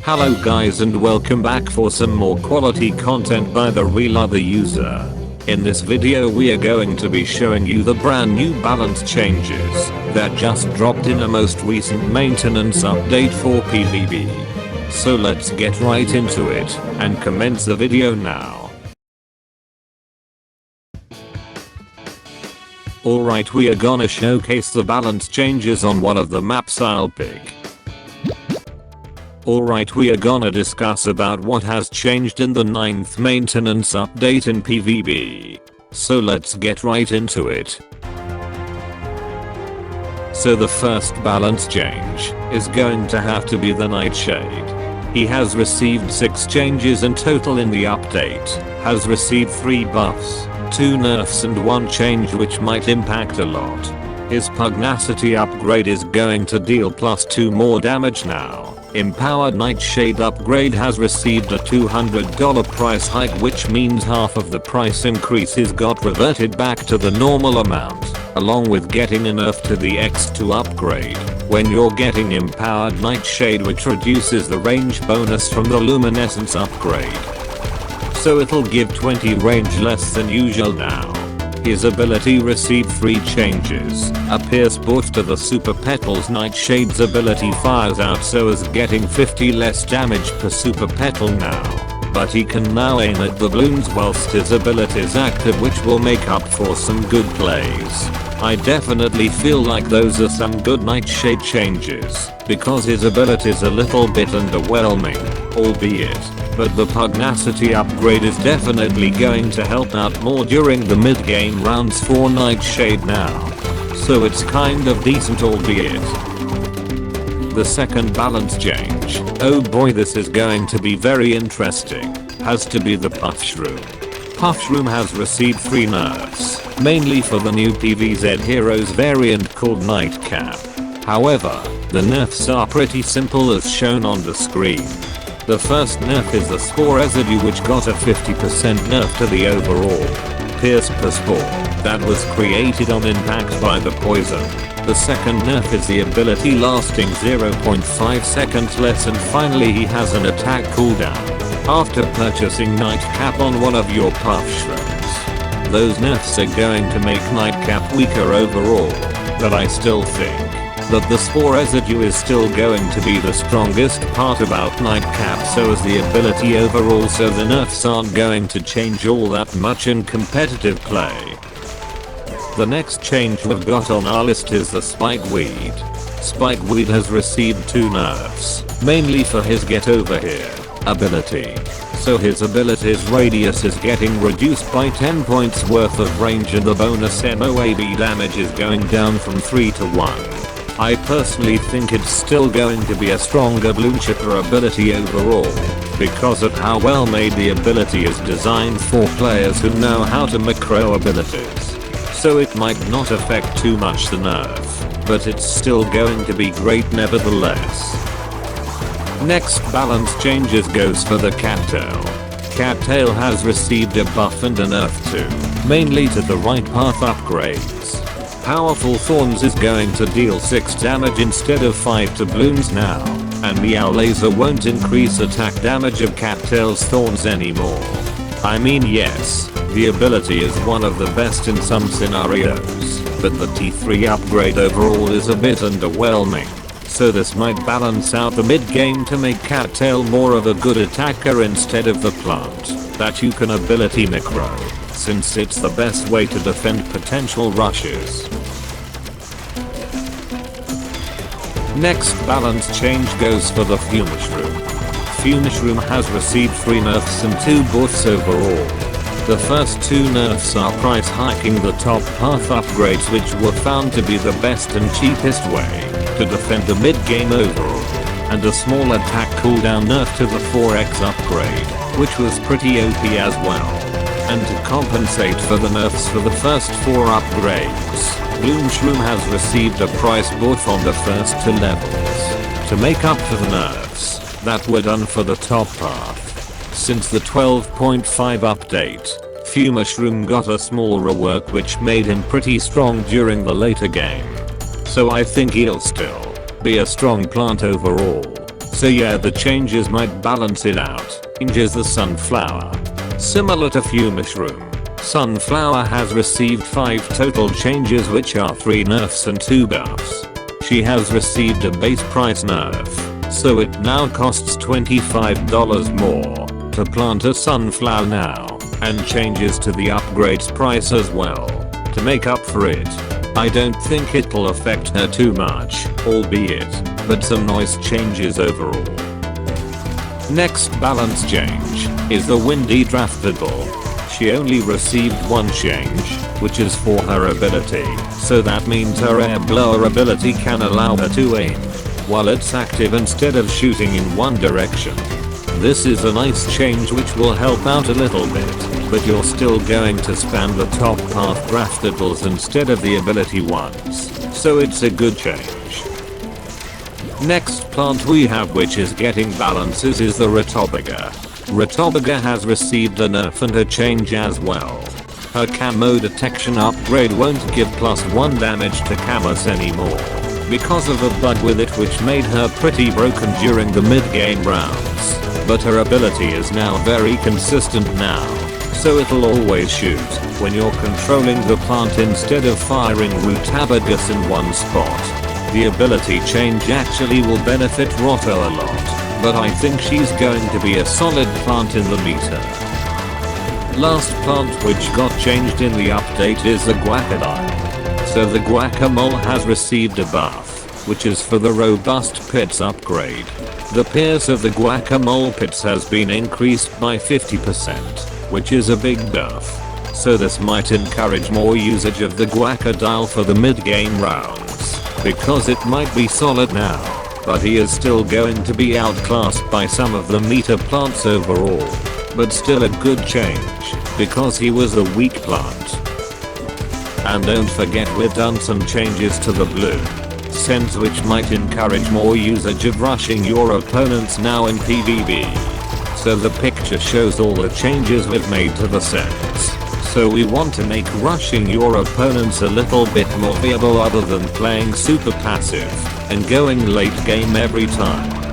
Hello guys and welcome back for some more quality content by the real other user. In this video we are going to be showing you the brand new balance changes that just dropped in a most recent maintenance update for PvP. So let's get right into it and commence the video now. Alright, we are gonna showcase the balance changes on one of the maps I'll pick. Alright, we are gonna discuss about what has changed in the 9th maintenance update in PvP. So let's get right into it. So the first balance change is going to have to be the Nightshade. He has received 6 changes in total in the update, has received 3 buffs, 2 nerfs and 1 change which might impact a lot. His pugnacity upgrade is going to deal +2 more damage now. Empowered Nightshade upgrade has received a $200 price hike, which means half of the price increases got reverted back to the normal amount, along with getting a nerf to the X2 upgrade when you're getting Empowered Nightshade, which reduces the range bonus from the Luminescence upgrade. So it'll give 20 range less than usual now. His ability received 3 changes. A pierce buff to the Super Petals. Nightshade's ability fires out so as getting 50 less damage per Super Petal now. But he can now aim at the Bloons whilst his ability is active, which will make up for some good plays. I definitely feel like those are some good Nightshade changes, because his ability is a little bit underwhelming, albeit. But the pugnacity upgrade is definitely going to help out more during the mid-game rounds for Nightshade now. So it's kind of decent, albeit. The second balance change, oh boy, this is going to be very interesting, has to be the Puff Shroom. Puff Shroom has received 3 nerfs, mainly for the new PvZ Heroes variant called Nightcap. However, the nerfs are pretty simple as shown on the screen. The first nerf is the Spore Residue, which got a 50% nerf to the overall pierce per spore that was created on impact by the poison. The second nerf is the ability lasting 0.5 seconds less, and finally he has an attack cooldown after purchasing Nightcap on one of your Puff Shrooms. Those nerfs are going to make Nightcap weaker overall, but I still think that the Spore Residue is still going to be the strongest part about Nightcap, so is the ability overall, so the nerfs aren't going to change all that much in competitive play. The next change we've got on our list is the Spikeweed. Spikeweed has received 2 nerfs, mainly for his Get Over Here ability. So his ability's radius is getting reduced by 10 points worth of range, and the bonus MOAB damage is going down from 3 to 1. I personally think it's still going to be a stronger Bloon Chipper ability overall, because of how well made the ability is designed for players who know how to macro abilities. So it might not affect too much the nerf, but it's still going to be great nevertheless. Next balance changes goes for the Cattail. Cattail has received a buff and a nerf too, mainly to the right path upgrades. Powerful Thorns is going to deal 6 damage instead of 5 to Bloons now, and Meow Laser won't increase attack damage of Cattail's Thorns anymore. I mean, yes, the ability is one of the best in some scenarios, but the T3 upgrade overall is a bit underwhelming. So this might balance out the mid-game to make Cattail more of a good attacker instead of the plant that you can ability macro, since it's the best way to defend potential rushes. Next balance change goes for the Fumishroom. Fumishroom has received 3 nerfs and 2 buffs overall. The first 2 nerfs are price hiking the top path upgrades, which were found to be the best and cheapest way to defend the mid-game overall, and a small attack cooldown nerf to the 4x upgrade, which was pretty OP as well. And to compensate for the nerfs for the first 4 upgrades, Bloon Shroom has received a price buff on the first 2 levels to make up for the nerfs that were done for the top path. Since the 12.5 update, Fumishroom got a small rework which made him pretty strong during the later game. So I think he'll still be a strong plant overall, So yeah, the changes might balance it out. Changes the sunflower. Similar to Mushroom, Sunflower has received 5 total changes, which are 3 nerfs and 2 buffs. She has received a base price nerf, so it now costs $25 more to plant a sunflower now, and changes to the upgrades price as well to make up for it. I don't think it'll affect her too much, albeit, but some nice changes overall. Next balance change is the Windy Draftable. She only received 1 change, which is for her ability, so that means her air blower ability can allow her to aim while it's active instead of shooting in one direction. This is a nice change which will help out a little bit, but you're still going to spam the top path draftables instead of the ability ones, so it's a good change. Next plant we have which is getting balances is the Rutabaga. Rutabaga has received a nerf and a change as well. Her camo detection upgrade won't give +1 damage to camos anymore because of a bug with it which made her pretty broken during the mid-game rounds. But her ability is now very consistent now, so it'll always shoot when you're controlling the plant instead of firing Rutabagas in one spot. The ability change actually will benefit Roto a lot, but I think she's going to be a solid plant in the meta. Last plant which got changed in the update is the Guacamole. So the Guacamole has received a buff, which is for the Robust Pits upgrade. The pierce of the Guacamole pits has been increased by 50%, which is a big buff. So this might encourage more usage of the Guacamole for the mid-game rounds, because it might be solid now, but he is still going to be outclassed by some of the meta plants overall. But still a good change, because he was a weak plant. And don't forget we've done some changes to the Bloons sense which might encourage more usage of rushing your opponents now in PvP. So the picture shows all the changes we've made to the sense. So we want to make rushing your opponents a little bit more viable other than playing super passive and going late game every time.